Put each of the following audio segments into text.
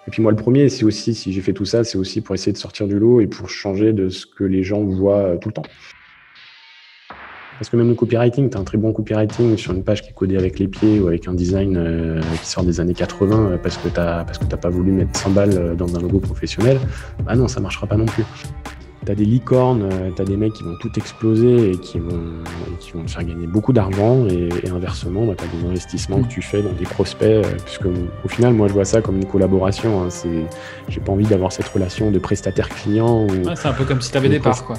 Et puis moi, le premier, c'est aussi, si j'ai fait tout ça, c'est aussi pour essayer de sortir du lot et pour changer de ce que les gens voient tout le temps. Parce que même le copywriting, tu as un très bon copywriting sur une page qui est codée avec les pieds ou avec un design qui sort des années 80 parce que t'as pas voulu mettre 100 balles dans un logo professionnel. Bah non, ça marchera pas non plus. T'as des licornes, t'as des mecs qui vont tout exploser et qui vont te faire gagner beaucoup d'argent et inversement, bah, t'as des investissements que tu fais dans des prospects puisque au final, moi, je vois ça comme une collaboration. Hein, j'ai pas envie d'avoir cette relation de prestataire-client. Ouais, c'est un peu comme si t'avais des parts, quoi.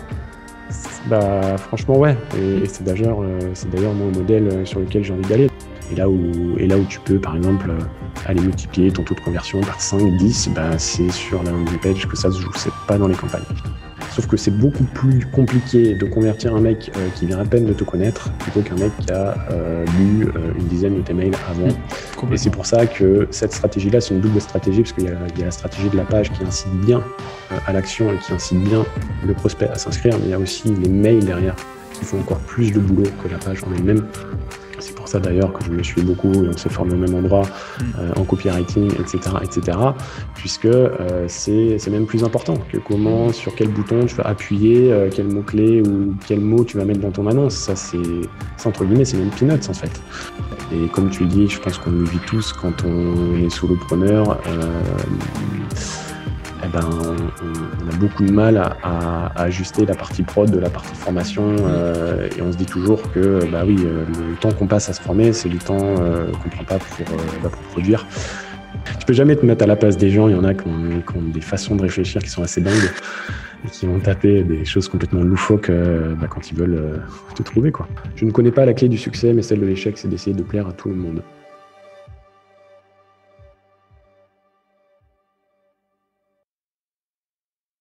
Bah, franchement, ouais. Et c'est d'ailleurs mon modèle sur lequel j'ai envie d'aller. Et là où tu peux, par exemple, aller multiplier ton taux de conversion par 5, 10, bah, c'est sur la landing page que ça se joue, c'est pas dans les campagnes. Sauf que c'est beaucoup plus compliqué de convertir un mec qui vient à peine de te connaître plutôt qu'un mec qui a lu une dizaine de tes mails avant. Et c'est pour ça que cette stratégie-là, c'est une double stratégie, parce qu'il y a la stratégie de la page qui incite bien à l'action et qui incite bien le prospect à s'inscrire, mais il y a aussi les mails derrière qui font encore plus de boulot que la page en elle-même. C'est pour ça d'ailleurs que je me suis beaucoup et on s'est formé au même endroit en copywriting, etc. Puisque c'est même plus important que comment, sur quel bouton tu vas appuyer, quel mot-clé ou quel mot tu vas mettre dans ton annonce. Ça, c'est entre guillemets, c'est même peanuts en fait. Et comme tu le dis, je pense qu'on le vit tous quand on est solopreneur. On a beaucoup de mal à ajuster la partie prod de la partie formation et on se dit toujours que le temps qu'on passe à se former, c'est du temps qu'on prend pas pour produire. Tu peux jamais te mettre à la place des gens. Il y en a qui ont des façons de réfléchir qui sont assez dingues et qui vont taper des choses complètement loufoques quand ils veulent te trouver, quoi. Je ne connais pas la clé du succès, mais celle de l'échec, c'est d'essayer de plaire à tout le monde.